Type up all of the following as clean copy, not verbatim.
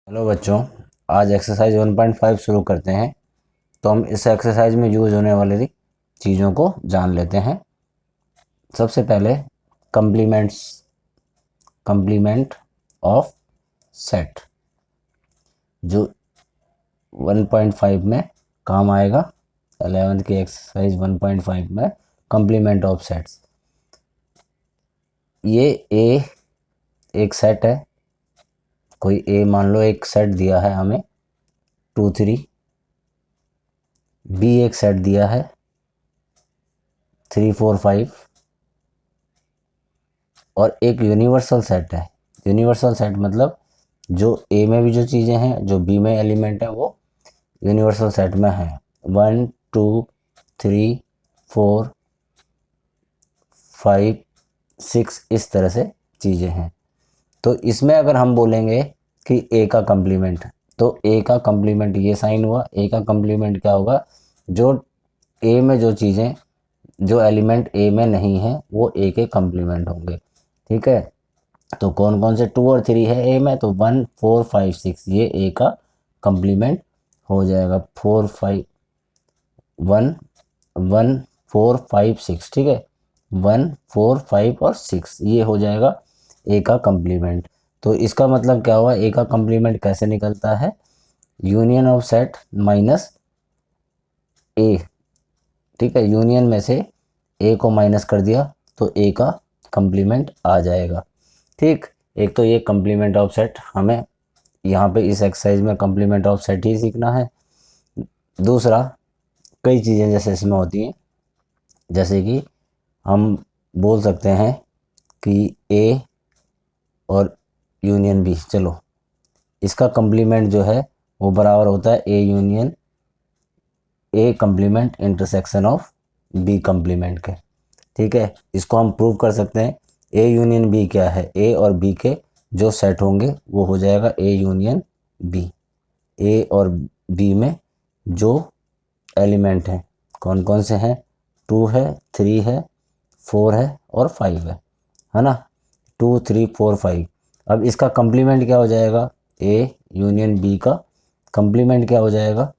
Hello बच्चों, आज exercise 1.5 शुरू करते हैं। तो हम इस एक्सरसाइज में यूज होने वाली चीज़ों को जान लेते हैं। सबसे पहले कम्प्लीमेंट्स, कम्प्लीमेंट ऑफ सेट जो 1.5 में काम आएगा। 11th की एक्सरसाइज 1.5 में कम्प्लीमेंट ऑफ सेट्स। ये ए एक सेट है, कोई ए मान लो एक सेट दिया है हमें 2 3। बी एक सेट दिया है 3 4 5 और एक यूनिवर्सल सेट है। यूनिवर्सल सेट मतलब जो ए में भी जो चीज़ें हैं, जो बी में एलिमेंट है, वो यूनिवर्सल सेट में है। 1 2 3 4 5 6 इस तरह से चीज़ें हैं। तो इसमें अगर हम बोलेंगे कि ए का कम्प्लीमेंट, तो ए का कम्प्लीमेंट ये साइन हुआ। ए का कम्प्लीमेंट क्या होगा? जो ए में जो चीज़ें, जो एलिमेंट ए में नहीं है, वो ए के कम्प्लीमेंट होंगे। ठीक है, तो कौन कौन से 2 और 3 है ए में? तो 1 4 5 6 ये ए का कम्प्लीमेंट हो जाएगा। 4 5 1 1 4 5 6, ठीक है, 1 4 5 और 6 ये हो जाएगा ए का कम्प्लीमेंट। तो इसका मतलब क्या हुआ? ए का कम्प्लीमेंट कैसे निकलता है? यूनियन ऑफ सेट माइनस ए। ठीक है, यूनियन में से ए को माइनस कर दिया तो ए का कम्प्लीमेंट आ जाएगा। ठीक, एक तो ये कम्प्लीमेंट ऑफ सेट, हमें यहाँ पे इस एक्सरसाइज में कम्प्लीमेंट ऑफ सेट ही सीखना है। दूसरा, कई चीज़ें जैसे इसमें होती हैं, जैसे कि हम बोल सकते हैं कि ए और यूनियन बी, चलो इसका कम्प्लीमेंट जो है वो बराबर होता है A union A complement intersection of B complement के। ठीक है, इसको हम प्रूव कर सकते हैं। ए यूनियन बी क्या है? ए और बी के जो सेट होंगे वो हो जाएगा ए यूनियन बी। ए और बी में जो एलिमेंट हैं कौन कौन से हैं? 2 है, 3 है, 4 है और 5 है ना? 2 3 4 5। अब इसका कंप्लीमेंट क्या हो जाएगा? ए यूनियन बी का कंप्लीमेंट क्या हो जाएगा?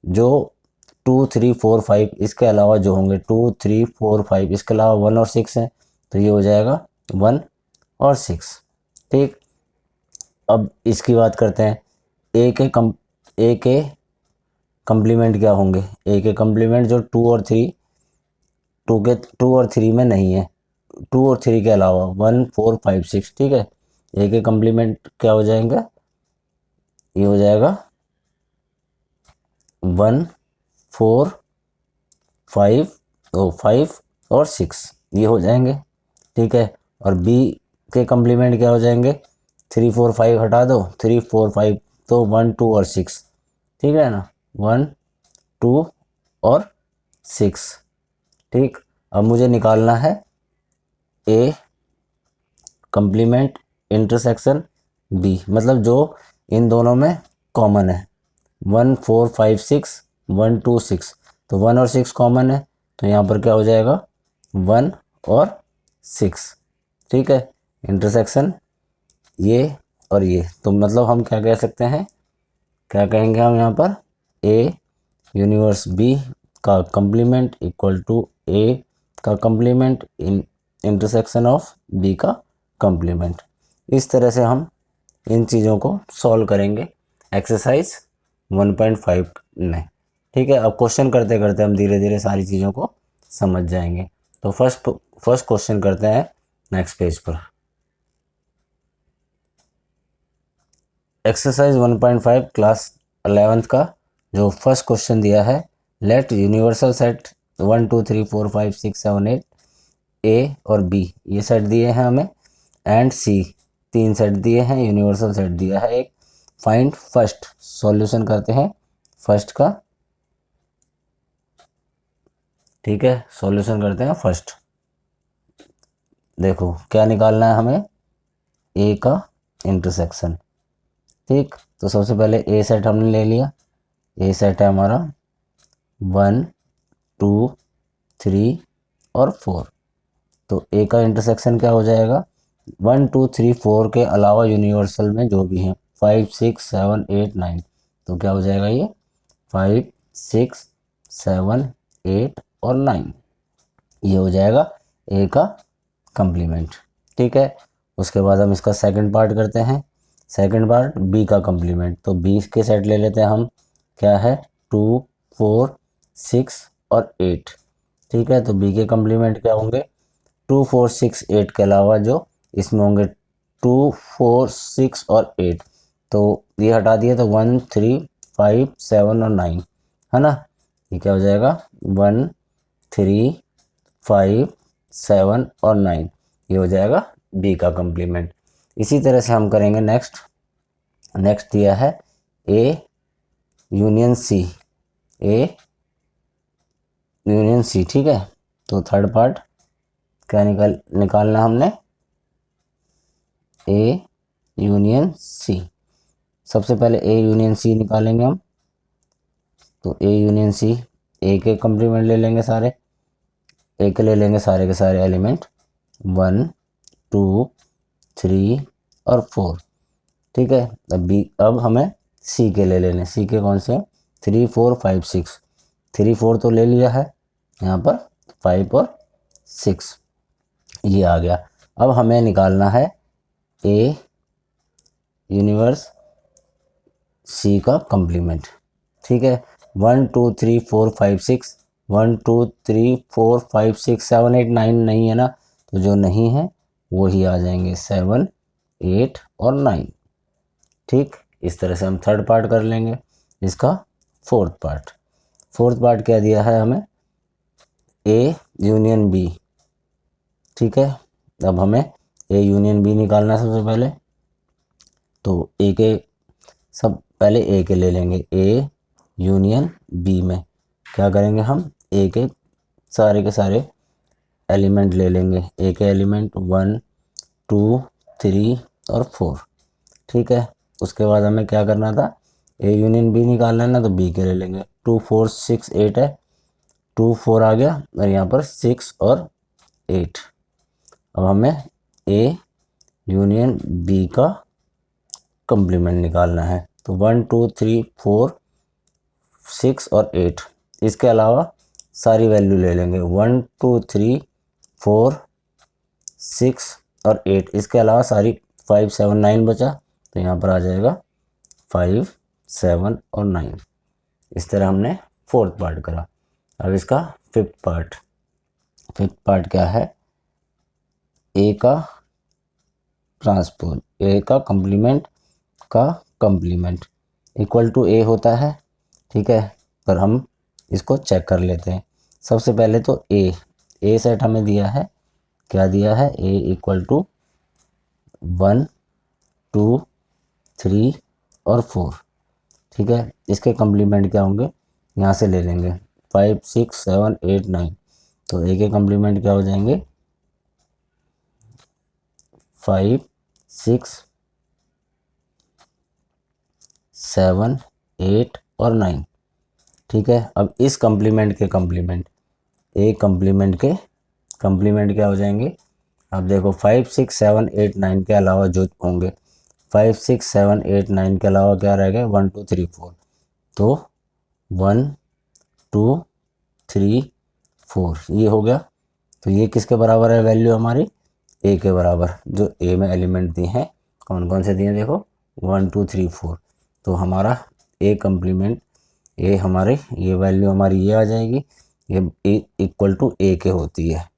जो 2 3 4 5 इसके अलावा जो होंगे 2 3 4 5 इसके अलावा 1 और 6 हैं, तो ये हो जाएगा 1 और 6। ठीक, अब इसकी बात करते हैं। ए के कंप्लीमेंट क्या होंगे? ए के कंप्लीमेंट जो 2 और 3, 2 और 3 में नहीं है, 2 और 3 के अलावा 1 4 5 6। ठीक है, ए के कंप्लीमेंट क्या हो जाएंगे? ये हो जाएगा 1 4 5 और 6 ये हो जाएंगे। ठीक है, और बी के कंप्लीमेंट क्या हो जाएंगे? 3 4 5 हटा दो, 3 4 5 तो 1 2 और 6। ठीक है ना, 1 2 और 6। ठीक, अब मुझे निकालना है ए कंप्लीमेंट इंटरसेक्शन बी, मतलब जो इन दोनों में कॉमन है। 1 4 5 6 1 2 6, तो 1 और 6 कॉमन है, तो यहाँ पर क्या हो जाएगा? 1 और 6। ठीक है, इंटरसेक्शन ये और ये, तो मतलब हम क्या कह सकते हैं? क्या कहेंगे हम यहाँ पर? ए यूनिवर्स बी का कंप्लीमेंट इक्वल टू ए का कंप्लीमेंट इन इंटरसेक्शन ऑफ बी का कंप्लीमेंट। इस तरह से हम इन चीज़ों को सॉल्व करेंगे एक्सरसाइज 1.5 में। ठीक है, अब क्वेश्चन करते करते हम धीरे धीरे सारी चीज़ों को समझ जाएंगे। तो फर्स्ट क्वेश्चन करते हैं नेक्स्ट पेज पर। एक्सरसाइज 1.5 क्लास 11th का जो फर्स्ट क्वेश्चन दिया है, लेट यूनिवर्सल सेट 1 2 3 4 5 6 7 8 ए और बी ये सेट दिए हैं हमें, एंड सी 3 सेट दिए हैं, यूनिवर्सल सेट दिया है एक। फाइंड फर्स्ट, सॉल्यूशन करते हैं फर्स्ट का। ठीक है, सॉल्यूशन करते हैं फर्स्ट। देखो क्या निकालना है हमें? ए का इंटरसेक्शन। ठीक, तो सबसे पहले ए सेट हमने ले लिया। ए सेट है हमारा 1 2 3 और 4, तो ए का इंटरसेक्शन क्या हो जाएगा? 1 2 3 4 के अलावा यूनिवर्सल में जो भी हैं 5 6 7 8 9, तो क्या हो जाएगा ये 5 6 7 8 और 9, ये हो जाएगा ए का कंप्लीमेंट। ठीक है, उसके बाद हम इसका सेकंड पार्ट करते हैं। सेकंड पार्ट बी का कंप्लीमेंट, तो बी के सेट ले लेते हैं हम, क्या है 2 4 6 और 8। ठीक है, तो बी के कंप्लीमेंट क्या होंगे 2 4 6 8 के अलावा जो इसमें होंगे 2 4 6 और 8, तो ये हटा दिए तो 1 3 5 7 और 9 है ना। ये क्या हो जाएगा 1 3 5 7 और 9, ये हो जाएगा बी का कंप्लीमेंट। इसी तरह से हम करेंगे नेक्स्ट दिया है A union C, A union C. ठीक है, तो थर्ड पार्ट क्या निकालना हमने ए यूनियन सी। सबसे पहले ए यूनियन सी निकालेंगे हम, तो ए यूनियन सी, ए के कंप्लीमेंट ले लेंगे सारे, ए के ले लेंगे सारे के सारे एलिमेंट 1 2 3 और 4। ठीक है, अब हमें सी के ले लेने, सी के कौन से 3 4 5 6, 3 4 तो ले लिया है यहाँ पर, 5 और 6 ये आ गया। अब हमें निकालना है ए यूनिवर्स सी का कंप्लीमेंट। ठीक है, 1 2 3 4 5 6, 1 2 3 4 5 6 7 8 9 नहीं है ना, तो जो नहीं है वो ही आ जाएंगे 7 8 और 9। ठीक, इस तरह से हम थर्ड पार्ट कर लेंगे। इसका फोर्थ पार्ट क्या दिया है हमें ए यूनियन बी। ठीक है, अब हमें ए यूनियन बी निकालना है सबसे पहले, तो ए के सब पहले ए के ले लेंगे, ए यूनियन बी में क्या करेंगे हम ए के सारे एलिमेंट ले लेंगे, ए के एलिमेंट 1 2 3 और 4। ठीक है, उसके बाद हमें क्या करना था ए यूनियन बी निकालना है ना, तो बी के ले लेंगे 2 4 6 8 है, 2 4 आ गया और यहाँ पर 6 और 8। अब हमें ए यूनियन बी का कंप्लीमेंट निकालना है, तो 1 2 3 4 6 और 8, इसके अलावा सारी वैल्यू ले लेंगे 1 2 3 4 6 और 8, इसके अलावा सारी 5 7 9 बचा, तो यहाँ पर आ जाएगा 5 7 और 9। इस तरह हमने फोर्थ पार्ट करा। अब इसका फिफ्थ पार्ट क्या है ए का ट्रांसपोज, ए का कंप्लीमेंट इक्वल टू ए होता है। ठीक है, पर हम इसको चेक कर लेते हैं। सबसे पहले तो ए सेट हमें दिया है, क्या दिया है ए इक्वल टू 1 2 3 और 4। ठीक है, इसके कंप्लीमेंट क्या होंगे यहाँ से ले लेंगे 5 6 7 8 9, तो ए के कंप्लीमेंट क्या हो जाएंगे 5 6 7 8 और 9। ठीक है, अब इस कंप्लीमेंट के ए कंप्लीमेंट के कंप्लीमेंट क्या हो जाएंगे, अब देखो 5 6 7 8 9 के अलावा जो होंगे 5 6 7 8 9 के अलावा क्या रह गए 1 2 3 4, तो 1 2 3 4 ये हो गया। तो ये किसके बराबर है वैल्यू हमारी ए के बराबर, जो ए में एलिमेंट दिए हैं कौन कौन से दिए हैं देखो 1 2 3 4, तो हमारा ए कंप्लीमेंट ए हमारे ये वैल्यू हमारी ये आ जाएगी, ये ए इक्वल टू ए के होती है।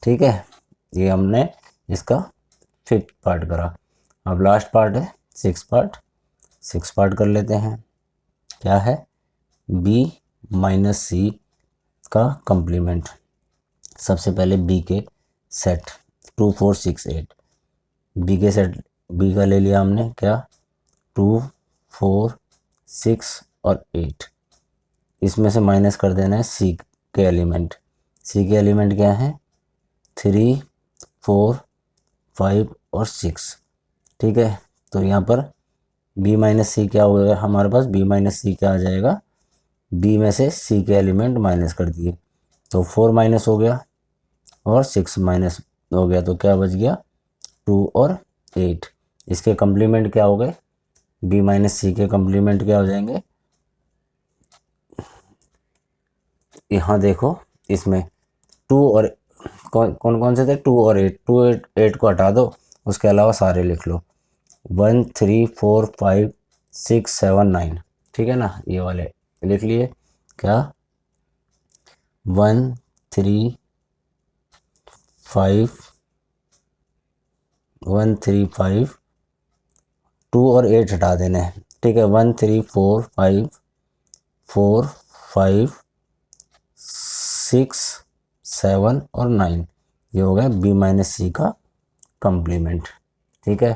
ठीक है, ये हमने इसका फिफ्थ पार्ट करा। अब लास्ट पार्ट है सिक्स पार्ट कर लेते हैं। क्या है बी माइनस सी का कंप्लीमेंट। सबसे पहले बी के सेट 2 4 6 8, बी के सेट बी का ले लिया हमने क्या 2 4 6 और 8, इसमें से माइनस कर देना है सी के एलिमेंट क्या है 3 4 5 और 6। ठीक है, तो यहाँ पर b माइनस सी क्या होगा हमारे पास, b माइनस सी क्या आ जाएगा, b में से c के एलिमेंट माइनस कर दिए तो 4 माइनस हो गया और 6 माइनस हो गया, तो क्या बच गया 2 और 8। इसके कंप्लीमेंट क्या हो गए बी माइनस सी के कंप्लीमेंट क्या हो जाएंगे, यहाँ देखो इसमें टू और कौन कौन से थे, 2 और 8, 2 8 को हटा दो, उसके अलावा सारे लिख लो, 1 3 4 5 6 7 9, ठीक है ना, ये वाले लिख लिए। क्या 1 3 5 1 3 5, 2 और 8 हटा देने हैं, ठीक है, 1 3 4 5 4 5 6 7 और 9, ये हो गया बी माइनस सी का कंप्लीमेंट, ठीक है।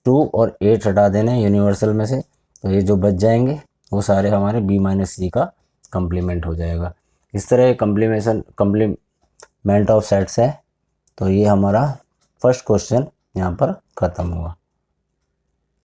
2 और 8 हटा देने यूनिवर्सल में से, तो ये जो बच जाएंगे वो सारे हमारे बी माइनस सी का कंप्लीमेंट हो जाएगा। इस तरह कंप्लीमेंट ऑफ सेट्स है। तो ये हमारा फर्स्ट क्वेश्चन यहाँ पर ख़त्म हुआ।